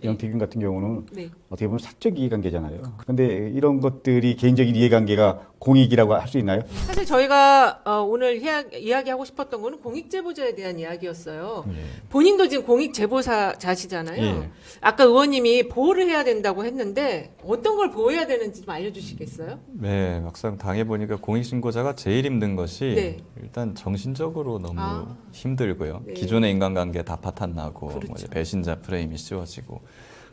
영태균 같은 경우는 네. 어떻게 보면 사적 이해관계잖아요. 근데 이런 것들이 개인적인 이해관계가 공익이라고 할 수 있나요? 사실 저희가 오늘 이야기하고 싶었던 거는 공익제보자에 대한 이야기였어요. 본인도 지금 공익제보자시잖아요. 예. 아까 의원님이 보호를 해야 된다고 했는데 어떤 걸 보호해야 되는지 좀 알려주시겠어요? 네, 막상 당해보니까 공익신고자가 제일 힘든 것이 네. 일단 정신적으로 너무 힘들고요. 네. 기존의 인간관계 다 파탄나고 그렇죠. 뭐 이제 배신자 프레임이 씌워지고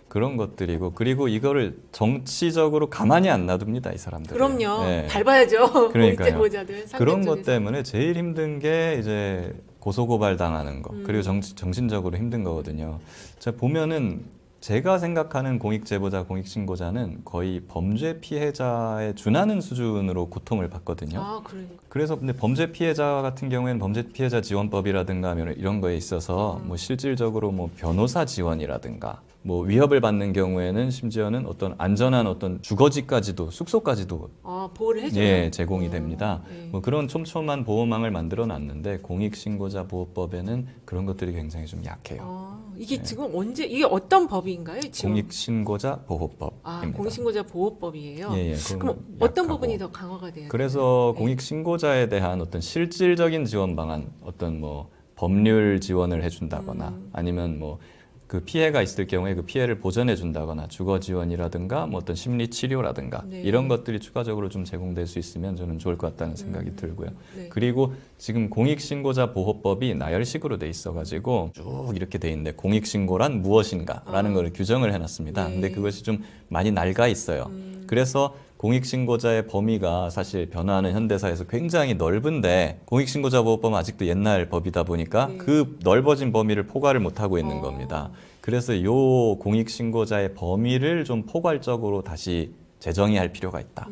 그런 것들이고 그리고 이거를 정치적으로 가만히 안 놔둡니다, 이 사람들. 그럼요. 네. 밟아야죠. 그러니까요. 공익제보자들. 그런 것 상대쪽에서. 때문에 제일 힘든 게 이제 고소고발 당하는 거 그리고 정신적으로 힘든 거거든요. 자 보면은 제가 생각하는 공익제보자, 공익신고자는 거의 범죄 피해자에 준하는 수준으로 고통을 받거든요. 아, 그러니까. 그래서 근데 범죄 피해자 같은 경우에는 범죄 피해자 지원법이라든가 이런 거에 있어서 뭐 실질적으로 뭐 변호사 지원이라든가 뭐 위협을 받는 경우에는 심지어는 어떤 안전한 어떤 주거지까지도 숙소까지도 보호를 해줘요. 예, 제공이 됩니다. 네. 뭐 그런 촘촘한 보호망을 만들어 놨는데 공익신고자 보호법에는 그런 것들이 굉장히 좀 약해요. 이게 지금 이게 어떤 법인가요? 지금? 공익신고자 보호법입니다. 공익신고자 보호법이에요. 예, 예, 그럼 그건 어떤 약하고. 부분이 더 강화가 돼야 그래서 되나요? 공익신고자에 대한 어떤 실질적인 지원 방안, 어떤 뭐 법률 지원을 해준다거나 아니면 뭐 그 피해가 있을 경우에 그 피해를 보전해 준다거나 주거 지원이라든가 뭐 어떤 심리 치료라든가 네. 이런 것들이 추가적으로 좀 제공될 수 있으면 저는 좋을 것 같다는 생각이 들고요. 네. 그리고 지금 공익신고자 보호법이 나열식으로 돼 있어가지고 쭉 이렇게 돼 있는데 공익신고란 무엇인가라는 걸 규정을 해놨습니다. 네. 근데 그것이 좀 많이 낡아 있어요. 그래서 공익신고자의 범위가 사실 변화하는 현대사에서 굉장히 넓은데 공익신고자 보호법은 아직도 옛날 법이다 보니까 네. 그 넓어진 범위를 포괄을 못하고 있는 겁니다. 그래서 요 공익신고자의 범위를 좀 포괄적으로 다시 재정의할 필요가 있다.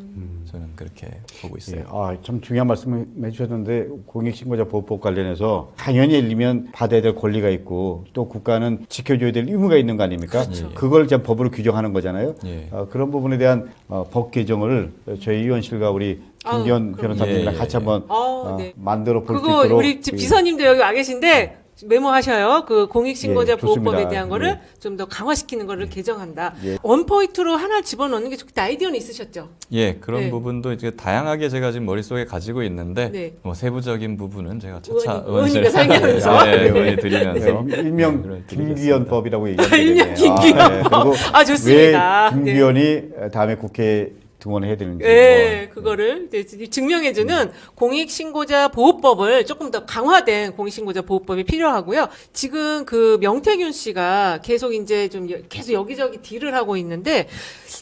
저는 그렇게 보고 있어요. 예, 참 중요한 말씀을 해주셨는데 공익신고자 보호법 관련해서 당연히 일리면 받아야 될 권리가 있고 또 국가는 지켜줘야 될 의무가 있는 거 아닙니까? 그렇죠. 그걸 이제 법으로 규정하는 거잖아요. 예. 그런 부분에 대한 법 개정을 저희 의원실과 우리 김기현 그럼요. 변호사님이랑 예, 같이 예, 한번 네. 만들어 볼 수 그거 있도록 우리 지금 비서님도 여기 와 계신데 메모하셔요. 그 공익신고자 예, 좋습니다. 보호법에 대한 거를 예. 좀 더 강화시키는 거를 개정한다. 예. 원포인트로 하나 집어넣는 게 좋겠다. 아이디어는 있으셨죠? 예, 그런 네. 부분도 이제 다양하게 제가 지금 머릿속에 가지고 있는데 네. 뭐 세부적인 부분은 제가 차차 의원님과 상의하면서. 의원이 드리면서 일명 네, 김기현법이라고 얘기하는 일명 김기현법. 좋습니다. 왜 김기현이 다음에 국회에 등원해야 되는지. 네, 그거를 이제 증명해주는 공익신고자 보호법을 조금 더 강화된 공익신고자 보호법이 필요하고요. 지금 그 명태균 씨가 계속 이제 좀 계속 여기저기 딜을 하고 있는데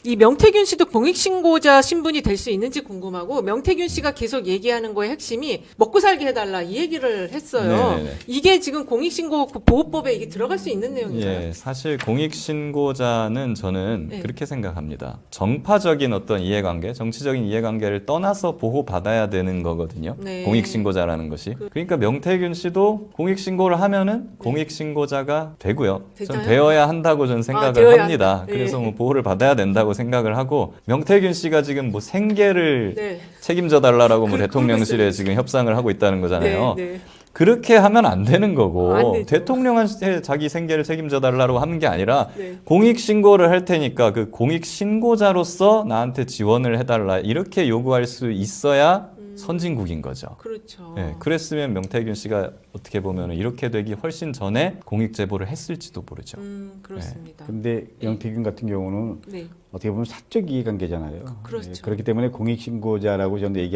이 명태균 씨도 공익신고자 신분이 될 수 있는지 궁금하고 명태균 씨가 계속 얘기하는 거의 핵심이 먹고 살게 해달라 이 얘기를 했어요. 네네네. 이게 지금 공익신고 보호법에 이게 들어갈 수 있는 내용인가요? 예, 사실 공익신고자는 저는 네. 그렇게 생각합니다. 정파적인 어떤 이해관계, 정치적인 이해관계를 떠나서 보호받아야 되는 거거든요. 네. 공익신고자라는 것이. 그러니까 명태균 씨도 공익신고를 하면은 공익신고자가 되고요. 전 되나요? 되어야 한다고 저는 생각을 되어야 합니다. 한다. 그래서 네. 뭐 보호를 받아야 된다고 생각을 하고 명태균 씨가 지금 뭐 생계를 네. 책임져 달라라고 뭐 그러고 대통령실에 있어요. 지금 협상을 하고 있다는 거잖아요. 네, 네. 그렇게 하면 안 되는 거고 안 되죠. 대통령한테 자기 생계를 책임져 달라고 하는 게 아니라 네. 공익 신고를 할 테니까 그 공익 신고자로서 나한테 지원을 해달라 이렇게 요구할 수 있어야 선진국인 거죠. 그렇죠. 예, 그랬으면 명태균 씨가 어떻게 보면 이렇게 되기 훨씬 전에 공익 제보를 했을지도 모르죠. 그렇습니다. 근데 영태균 같은 경우는 네. 어떻게 보면 사적 이해관계잖아요. 그렇죠. 예, 그렇기 때문에 공익신고자라고 저는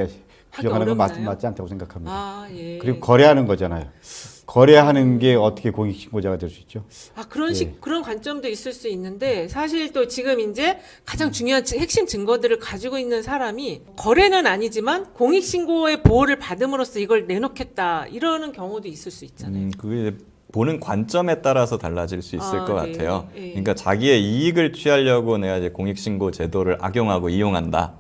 규정하는 건 어렵나요? 맞지 않다고 생각합니다. 아, 예. 그리고 거래하는 거잖아요. 거래하는 게 어떻게 공익신고자가 될 수 있죠? 그런 관점도 있을 수 있는데 사실 또 지금 이제 가장 중요한 핵심 증거들을 가지고 있는 사람이 거래는 아니지만 공익신고의 보호를 받음으로써 이걸 내놓겠다 이러는 경우도 있을 수 있잖아요. 그게 보는 관점에 따라서 달라질 수 있을 것 네. 같아요. 예. 그러니까 자기의 이익을 취하려고 내가 이제 공익신고 제도를 악용하고 이용한다.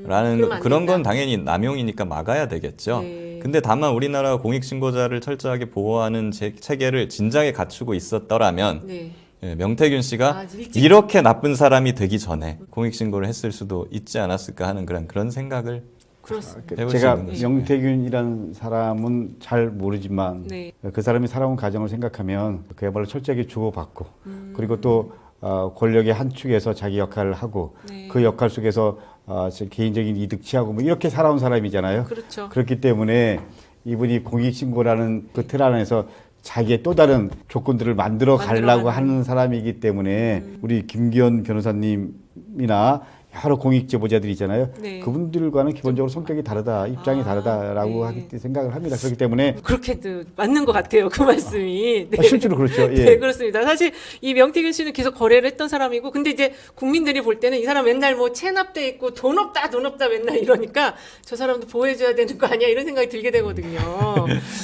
라는 그러면 안 그런 된다. 건 당연히 남용이니까 막아야 되겠죠. 네. 근데 다만 우리나라가 공익신고자를 철저하게 보호하는 체계를 진작에 갖추고 있었더라면 네. 예, 명태균 씨가 일찍. 이렇게 나쁜 사람이 되기 전에 공익신고를 했을 수도 있지 않았을까 하는 그런 생각을 그렇습니다. 해볼 수 제가 있는 거죠. 영태균이라는 사람은 잘 모르지만 네. 그 사람이 살아온 가정을 생각하면 그야말로 철저하게 주고받고 그리고 또 권력의 한 축에서 자기 역할을 하고 네. 그 역할 속에서 개인적인 이득 취하고 뭐 이렇게 살아온 사람이잖아요. 그렇죠. 그렇기 때문에 이분이 공익신고라는 그 틀 안에서 자기의 또 다른 조건들을 만들어 가려고 하는 사람이기 때문에 우리 김기현 변호사님이나 여러 공익 제보자들이 있잖아요. 네. 그분들과는 기본적으로 성격이 다르다, 입장이 다르다라고 네. 생각을 합니다. 그렇기 때문에 그렇게도 맞는 것 같아요. 그 말씀이. 네. 실제로 그렇죠. 예. 네, 그렇습니다. 사실 이 명태균 씨는 계속 거래를 했던 사람이고, 근데 이제 국민들이 볼 때는 이 사람 맨날 뭐 체납돼 있고 돈 없다 맨날 이러니까 저 사람도 보호해줘야 되는 거 아니야 이런 생각이 들게 되거든요.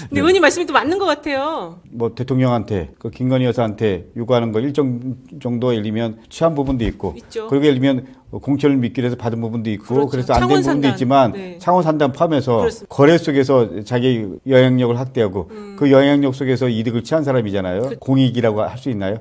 근데 의원님 말씀이 또 맞는 것 같아요. 뭐 대통령한테 그 김건희 여사한테 요구하는 거 일정 정도 예를 들면 취한 부분도 있고 있죠. 그리고 예를 들면 공천을 믿기 위해서 받은 부분도 있고 그렇죠. 그래서 안 된 창원 부분도 산단. 있지만 네. 창원 산단 포함해서 그렇습니다. 거래 속에서 자기 영향력을 확대하고 그 영향력 속에서 이득을 취한 사람이잖아요. 공익이라고 할 수 있나요?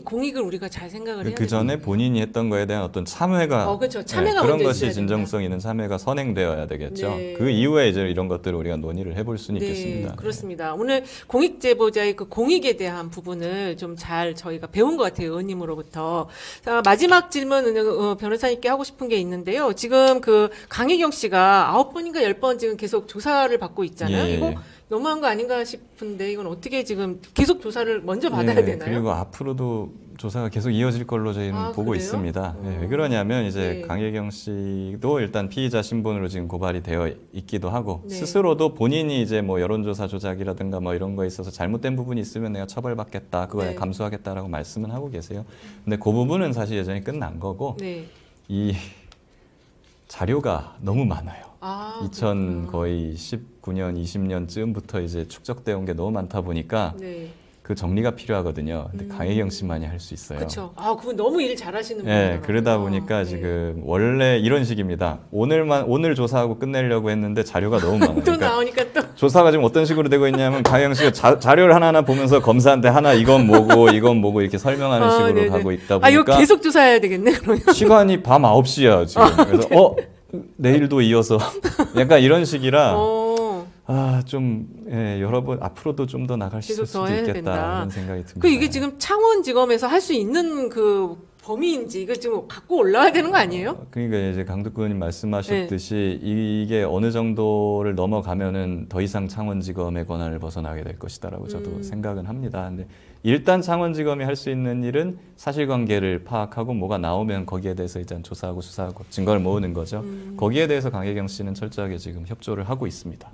공익을 우리가 잘 생각을 해야 그 전에 되거든요. 본인이 했던 거에 대한 어떤 참회가 그렇죠. 참회가 그런 먼저 것이 있어야 진정성 있는 참회가 선행되어야 되겠죠. 네. 그 이후에 이제 이런 것들을 우리가 논의를 해볼 수는 있겠습니다. 네, 그렇습니다. 오늘 공익 제보자의 그 공익에 대한 부분을 좀 잘 저희가 배운 것 같아요, 의원님으로부터. 자, 마지막 질문 변호사님께 하고 싶은 게 있는데요. 지금 그 강혜경 씨가 9번인가 10번 지금 계속 조사를 받고 있잖아요. 예, 이거 예. 너무한 거 아닌가 싶은데 이건 어떻게 지금 계속 조사를 먼저 받아야 예, 되나요? 그리고 앞으로도 조사가 계속 이어질 걸로 저희는 보고 그래요? 있습니다. 왜 그러냐면 이제 네. 강혜경 씨도 일단 피의자 신분으로 지금 고발이 되어 있기도 하고 네. 스스로도 본인이 이제 뭐 여론조사 조작이라든가 뭐 이런 거에 있어서 잘못된 부분이 있으면 내가 처벌받겠다, 그거에 네. 감수하겠다라고 말씀은 하고 계세요. 근데 그 부분은 사실 예전에 끝난 거고 네. 이 자료가 너무 많아요. 2000 그렇구나. 거의 19년, 20년쯤부터 이제 축적되어 온 게 너무 많다 보니까 네. 그 정리가 필요하거든요. 근데 강혜경 씨만이 할 수 있어요. 그렇죠. 그분 너무 일 잘하시는 예, 분이에요. 그러다 보니까 지금 원래 이런 식입니다. 오늘 조사하고 끝내려고 했는데 자료가 너무 많아요. 또 그러니까 나오니까 또 조사가 지금 어떤 식으로 되고 있냐면 강혜경 씨가 자료를 하나하나 보면서 검사한테 하나 이건 뭐고 이렇게 설명하는 식으로 네네. 가고 있다 이거 보니까 계속 조사해야 되겠네, 그러면. 시간이 밤 9시야 지금. 그래서 내일도 이어서 약간 이런 식이라 여러 번 앞으로도 좀 더 나갈 계속 수도 더 해야 있겠다 된다. 이런 생각이 듭니다. 그 이게 지금 창원지검에서 할 수 있는 그 범위인지 이거 지금 갖고 올라와야 되는 거 아니에요? 그러니까 이제 강덕구님 말씀하셨듯이 이게 어느 정도를 넘어가면은 더 이상 창원지검의 권한을 벗어나게 될 것이다라고 저도 생각은 합니다. 근데 일단 창원지검이 할 수 있는 일은 사실관계를 파악하고 뭐가 나오면 거기에 대해서 일단 조사하고 수사하고 증거를 모으는 거죠. 거기에 대해서 강혜경 씨는 철저하게 지금 협조를 하고 있습니다.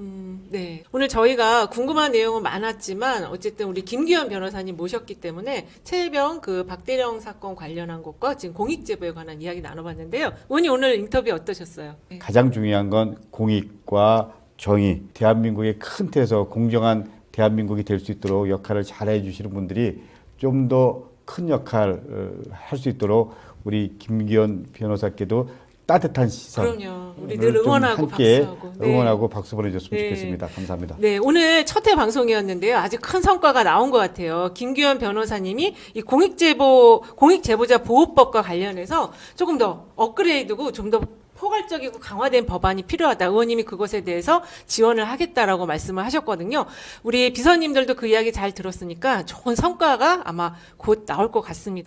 네. 오늘 저희가 궁금한 내용은 많았지만 어쨌든 우리 김기현 변호사님 모셨기 때문에 최혜병 그 박대령 사건 관련한 것과 지금 공익제보에 관한 이야기 나눠봤는데요. 의원님 오늘 인터뷰 어떠셨어요? 네. 가장 중요한 건 공익과 정의, 대한민국의 큰 틀에서 공정한 대한민국이 될 수 있도록 역할을 잘 해주시는 분들이 좀 더 큰 역할을 할 수 있도록 우리 김기현 변호사께도 따뜻한 시선, 그럼요. 우리 늘 응원하고 함께 박수하고. 네. 응원하고 박수 보내줬으면 네. 좋겠습니다. 감사합니다. 네, 오늘 첫 회 방송이었는데요. 아주 큰 성과가 나온 것 같아요. 김기현 변호사님이 이 공익제보자 보호법과 관련해서 조금 더 업그레이드고 좀 더 포괄적이고 강화된 법안이 필요하다. 의원님이 그것에 대해서 지원을 하겠다라고 말씀을 하셨거든요. 우리 비서님들도 그 이야기 잘 들었으니까 좋은 성과가 아마 곧 나올 것 같습니다.